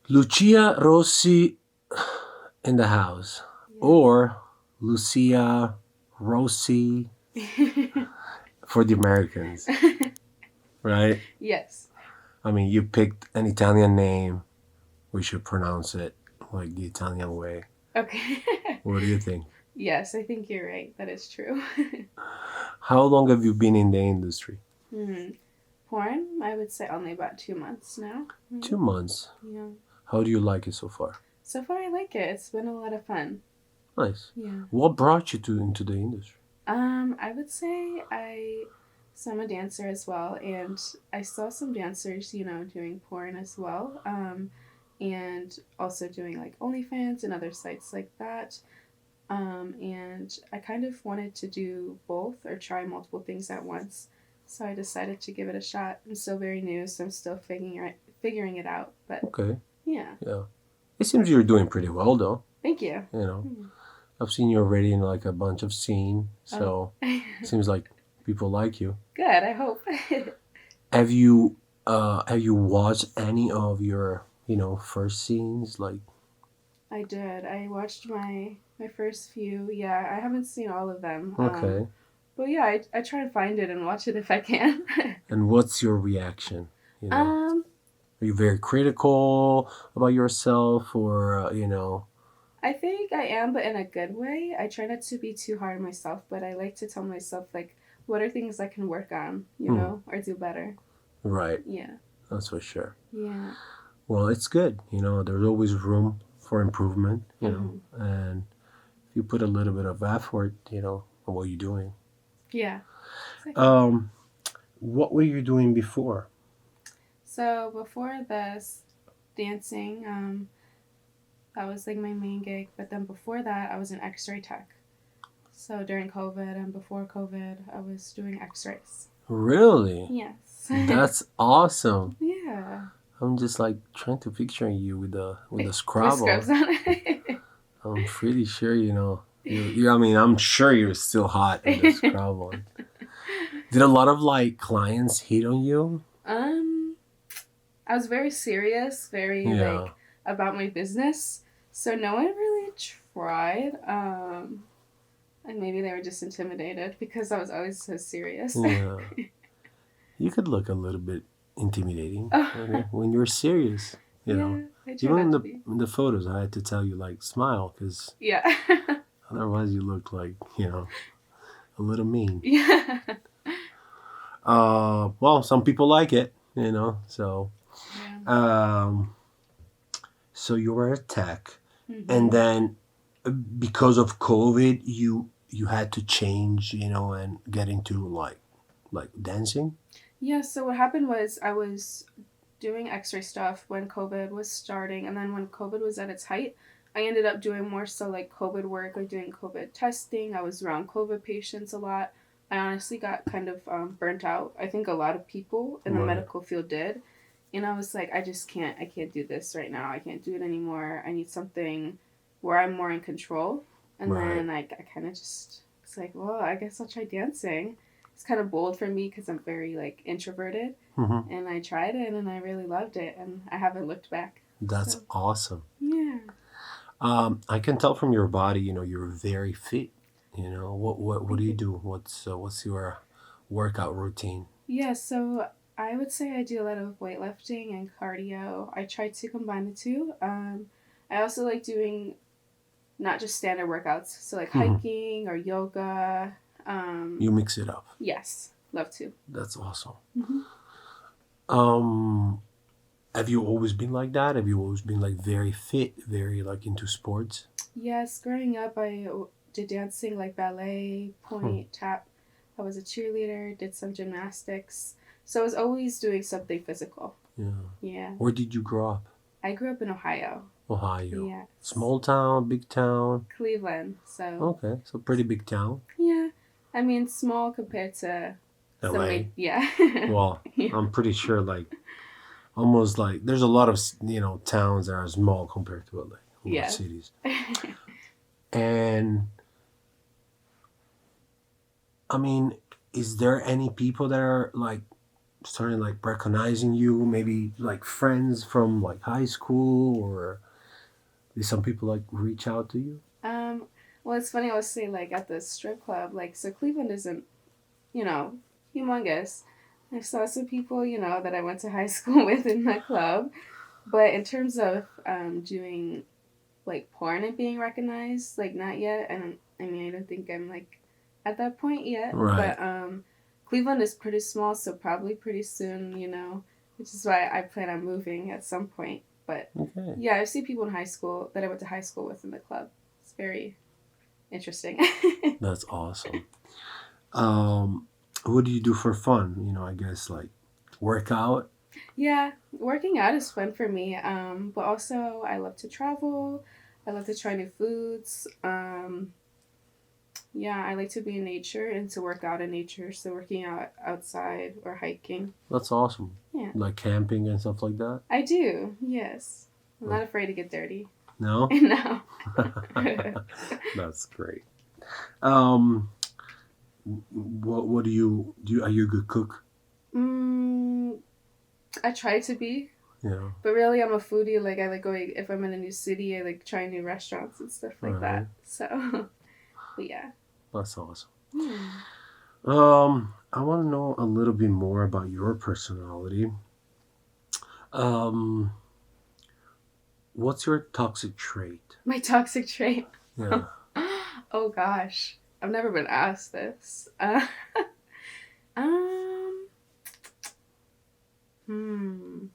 Lucia Rossi in the house. Or Lucia Rossi for the Americans, right? Yes. I mean, you picked an Italian name. We should pronounce it like the Italian way. Okay. What do you think? Yes, I think you're right. That is true. How long have you been in the industry? Hmm. Porn, I would say only about 2 months now. 2 months. Yeah. How do you like it so far? So far, I like it. It's been a lot of fun. Nice. Yeah. What brought you to into the industry? I would say so I'm a dancer as well, and I saw some dancers, doing porn as well, and also doing like OnlyFans and other sites like that. And I kind of wanted to do both or try multiple things at once. So I decided to give it a shot. I'm still very new, so I'm still figuring it out. But Okay. yeah, Yeah. It seems you're doing pretty well though. thank you. You know, I've seen you already in like a bunch of scenes, Oh, so it seems like people like you. good. I hope. Have you watched any of your first scenes? Like, I did. I watched my first few. Yeah, I haven't seen all of them. okay. But yeah, I try to find it and watch it if I can. And what's your reaction? um, Are you very critical about yourself, or I think I am, but in a good way. I try not to be too hard on myself, but I like to tell myself like, what are things I can work on, or do better. Right? Yeah. That's for sure. Yeah. Well, it's good. There's always room for improvement. Mm-hmm. And if you put a little bit of effort, on what you're doing. Yeah. Exactly. What were you doing before? So before this, dancing, that was like my main gig. But then before that, I was an X-ray tech. So during COVID and before COVID, I was doing X-rays. Really? Yes. That's awesome. Yeah. I'm just like trying to picture you with the With scrub scrubs on. on it. I'm pretty sure you. I mean, I'm sure you're still hot with the scrub on. Did a lot of like clients hit on you? um, I was very serious, very Yeah. like about my business. So no one really tried. And maybe they were just intimidated because I was always so serious. Yeah. You could look a little bit intimidating Oh, when you're serious. yeah, I try Even not to be. in the photos, I had to tell you like smile because Yeah. otherwise you look like a little mean. Yeah. Well, some people like it, So, Yeah. um, so you were a tech, and Mm-hmm. then because of COVID, you had to change, and get into like dancing. Yeah, so what happened was I was doing X-ray stuff when COVID was starting, and then when COVID was at its height, I ended up doing more so like COVID work, like doing COVID testing. I was around COVID patients a lot. I honestly got kind of burnt out. I think a lot of people in the Right. medical field did, and I was like, I can't do this right now. I can't do it anymore. I need something where I'm more in control. And Right. then I kind of just was like, well, I guess I'll try dancing. It's kind of bold for me because I'm very like introverted, Hmm. and I tried it and I really loved it and I haven't looked back. That's So awesome. yeah. I can tell from your body, you're very fit. What do Thank you you. do? What's your workout routine? Yeah, so I would say I do a lot of weightlifting and cardio. I try to combine the two. I also like doing not just standard workouts, so like Hmm. hiking or yoga. You mix it up. Yes, love to. That's awesome. Hmm. Um, have you always been like that? Have you always been like very fit, very like into sports? Yes, growing up, I did dancing like ballet, Hmm. point, tap. I was a cheerleader, did some gymnastics. So I was always doing something physical. Yeah. Yeah. Where did you grow up? I grew up in Ohio. Ohio. Yes. Small town, big town. Cleveland. So, Okay, so pretty big town. yeah. I mean, small compared to some LA. way. Yeah. Well, Yeah. I'm pretty sure like almost like there's a lot of towns that are small compared to LA. A lot of Yes. cities. And I mean, is there any people that are like starting like recognizing you? Maybe like friends from like high school, or did some people like reach out to you? Um, well, it's funny. I was saying like at the strip club, like so Cleveland isn't, you know, humongous. I saw some people, that I went to high school with in that club. But in terms of doing like porn and being recognized, like not yet. And I mean, I don't think I'm like at that point yet. Right. But Cleveland is pretty small, so probably pretty soon, which is why I plan on moving at some point. But Okay. yeah, I see people in high school that I went to high school with in the club. It's very interesting. That's awesome. Um, what do you do for fun? I guess like work out. Yeah, working out is fun for me. But also I love to travel. I love to try new foods. Yeah, I like to be in nature and to work out in nature. So working out outside or hiking. That's awesome. Yeah. Like camping and stuff like that. I do. Yes. I'm not afraid to get dirty. No. No. That's great. Um, what do you do? Are you a good cook? I try to be. Yeah. But really, I'm a foodie. Like I like going if I'm in a new city. I like trying new restaurants and stuff like that. So, but yeah. That's awesome. Hmm. I want to know a little bit more about your personality. Um, what's your toxic trait? My toxic trait. Yeah. Oh gosh, I've never been asked this. Um. Hmm.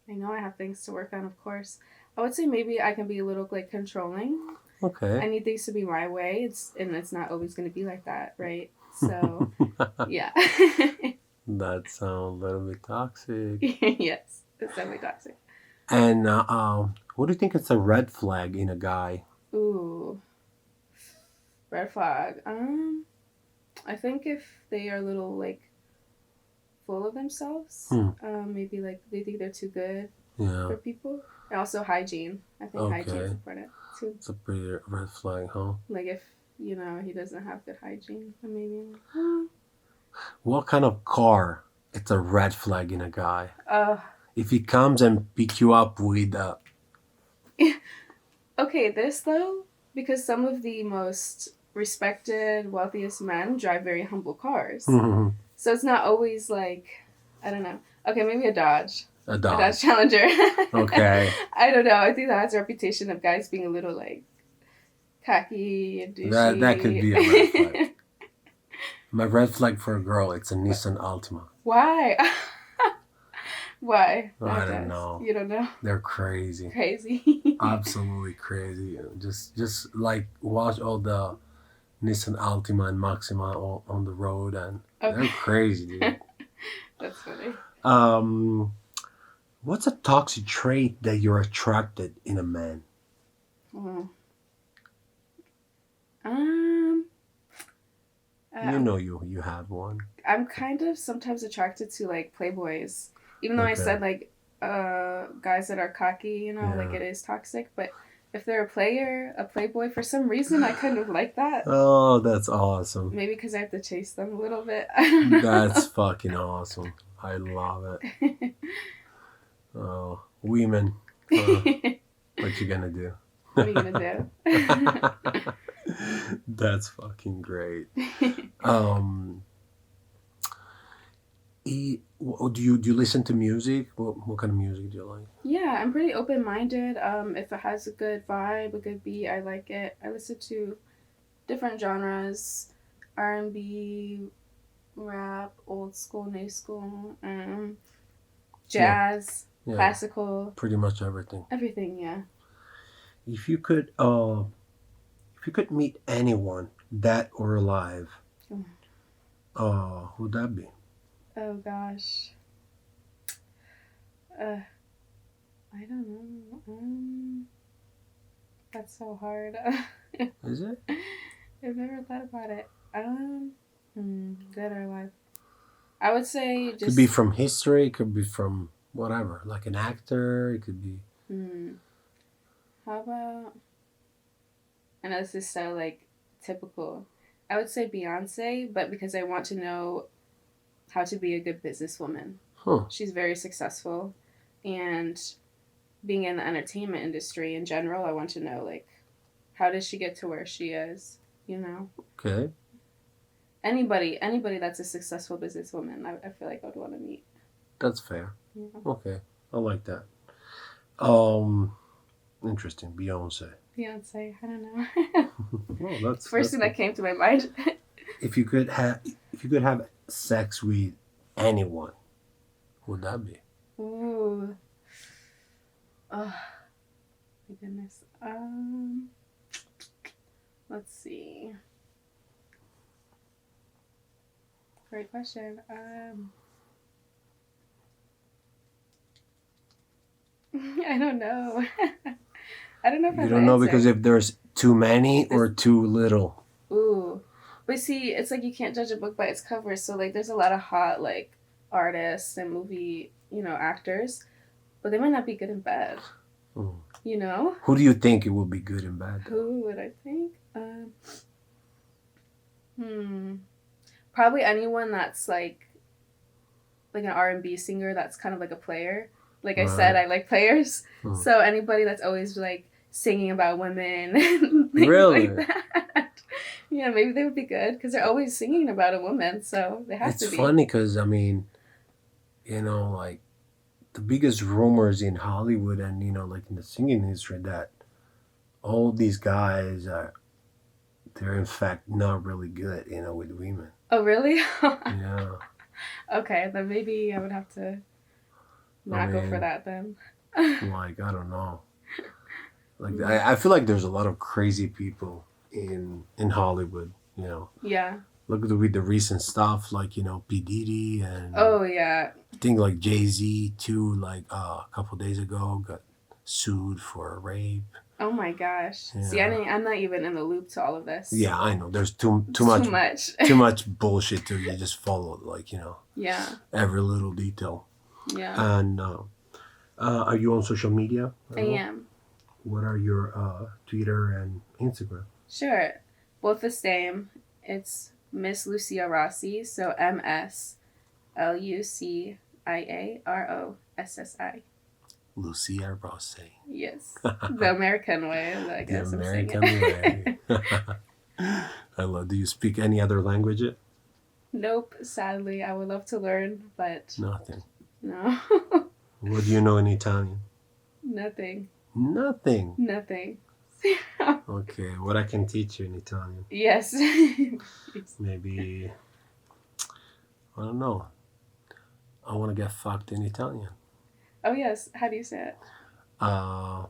I know I have things to work on, of course. I would say maybe I can be a little like controlling. Okay. I need things to be my way. It's not always going to be like that, right? So, yeah. That sounds a little bit toxic. Yes, it's definitely toxic. And what do you think is a red flag in a guy? Ooh, red flag. I think if they are a little like full of themselves, maybe like they think they're too good for people, and also hygiene. I think hygiene is important too. It's a pretty red flag, huh? Like if he doesn't have good hygiene, then maybe. What kind of car? It's a red flag in a guy. Uh. If he comes and pick you up with Okay, this though, because some of the most respected, wealthiest men drive very humble cars. Mm-hmm. So it's not always like, I don't know. Okay, maybe a Dodge. A Dodge. A Dodge Challenger. Okay. I don't know. I think that has a reputation of guys being a little like cocky and douchey. That could be a red flag. My red flag for a girl, it's a Nissan Altima. Why? Why? I don't know. You don't know? They're crazy. Crazy. Absolutely crazy. Just like watch all the Nissan Altima and Maxima on the road, and they're crazy, dude. That's funny. What's a toxic trait that you're attracted in a man? You have one. I'm kind of sometimes attracted to like playboys, even though I said like guys that are cocky, like it is toxic. But if they're a playboy, for some reason I kind of like that. Oh, that's awesome. Maybe because I have to chase them a little bit. That's fucking awesome. I love it. Oh, women. What you gonna do? What are you gonna do? That's fucking great. Do you listen to music? What kind of music do you like? Yeah, I'm pretty open-minded. If it has a good vibe, a good beat, I like it. I listen to different genres: R&B, rap, old school, new school, jazz, classical. Pretty much everything. Everything, yeah. If you could meet anyone, dead or alive, who'd that be? Oh gosh. I don't know. That's so hard. Is it? I've never thought about it. Dead or alive. I would say just... Could be from history, could be from whatever, like an actor, it could be... How about... I know this is so, like, typical. I would say Beyonce, but because I want to know how to be a good businesswoman. Huh. She's very successful, and being in the entertainment industry in general, I want to know like how does she get to where she is? You know, Okay. anybody that's a successful businesswoman, I feel like I would want to meet. That's fair. Yeah. Okay. I like that. Interesting. Beyonce. Beyonce, I don't know. Well, that's First thing that came to my mind. if you could have sex with anyone, who would that be? Ooh. Oh, my goodness. Let's see. Great question. I don't know. I don't know if I You have don't an know answer. because if there's too many or too little. Ooh. But see, it's like you can't judge a book by its cover. So like there's a lot of hot like artists and movie, actors, but they might not be good in bed. Mm. You know? Who do you think it will be good and bad? Who would I think? Probably anyone that's like an R&B singer that's kind of like a player. Like I said, I like players. Hmm. So anybody that's always like singing about women and things Really? like that. Yeah, maybe they would be good because they're always singing about a woman, so they have to be. It's funny because I mean, like the biggest rumors in Hollywood and like in the singing industry that all these guys they're in fact not really good, with women. Oh, really? Yeah. Okay, then maybe I would have to not go for that then. Like I don't know. Like I feel like there's a lot of crazy people in Hollywood. Yeah. Look at the recent stuff like P Diddy and Oh yeah. I think like Jay-Z too. Like a couple days ago got sued for rape. Oh my gosh. Yeah. See, I'm not even in the loop to all of this. Yeah, I know. There's too much. too much bullshit to you just follow like Yeah. every little detail. Yeah. And are you on social media? I am. What are your Twitter and Instagram? Sure. Both the same. It's Miss Lucia Rossi, so MSLuciaRossi. Lucia Rossi. Yes. The American way, I guess. The American way. I love. Do you speak any other language? Nope, sadly. I would love to learn, but Nothing. no. What do you know in Italian? Nothing. Nothing. Nothing. Okay, what I can teach you in Italian? Yes. Maybe, I don't know. I want to get fucked in Italian. Oh, yes. How do you say it? I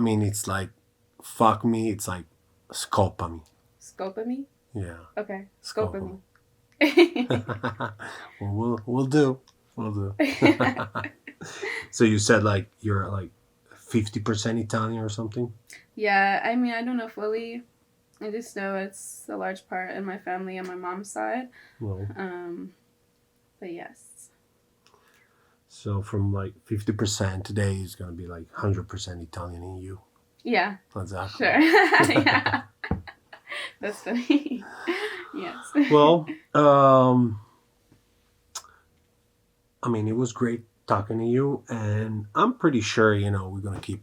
mean, it's like, fuck me, it's like, scopami. Scopami? Yeah. Okay. Scopami. Well, we'll do. We'll do. So you said like you're like 50% Italian or something? Yeah, I mean, I don't know fully. I just know it's a large part in my family on my mom's side. Well, but yes. so from like 50% today is going to be like 100% Italian in you. Yeah. Exactly. Sure. Yeah. That's funny. Yes. Well, I mean, it was great talking to you, and I'm pretty sure, we're going to keep,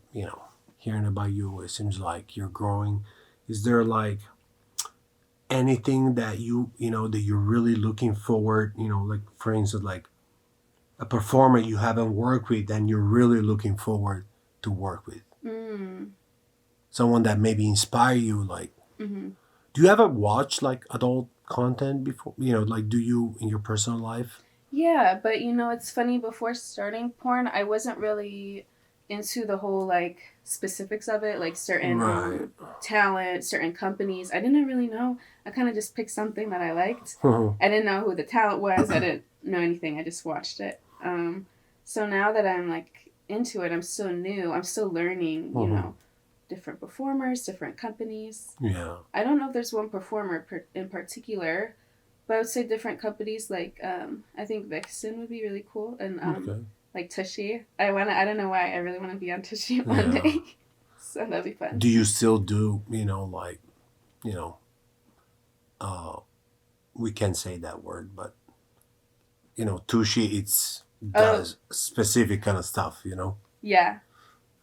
hearing about you. It seems like you're growing. Is there like anything that that you're really looking forward, like for instance, like a performer you haven't worked with and you're really looking forward to work with? Someone that maybe inspire you, like, do you ever watch like adult content before, like do you in your personal life? Yeah, but it's funny, before starting porn, I wasn't really into the whole like specifics of it, like certain talent, certain companies. I didn't really know. I kind of just picked something that I liked. I didn't know who the talent was. I didn't know anything. I just watched it. So now that I'm like into it, I'm still new. I'm still learning, different performers, different companies. Yeah. I don't know if there's one performer in particular, but I would say different companies. Like I think Vixen would be really cool, and like Tushy. I don't know why. I really want to be on Tushy one day. So that'd be fun. Do you still do we can say that word, but Tushy, it's Oh, does specific kind of stuff. yeah.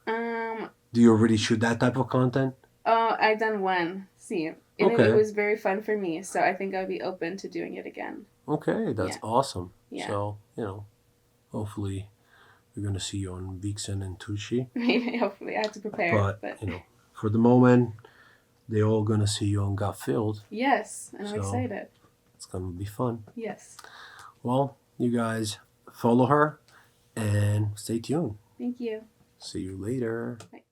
Do you already shoot that type of content? Oh, I done one scene, and it Okay, was very fun for me. So I think I'll be open to doing it again. okay, that's Yeah, awesome. yeah. So hopefully we're gonna see you on Vixen and Tushy. Maybe hopefully I have to prepare, But but for the moment, they're all gonna see you on Got Filled. yes, and I'm So excited. it's gonna be fun. Yes. Well, you guys follow her and stay tuned. Thank you. See you later. Bye.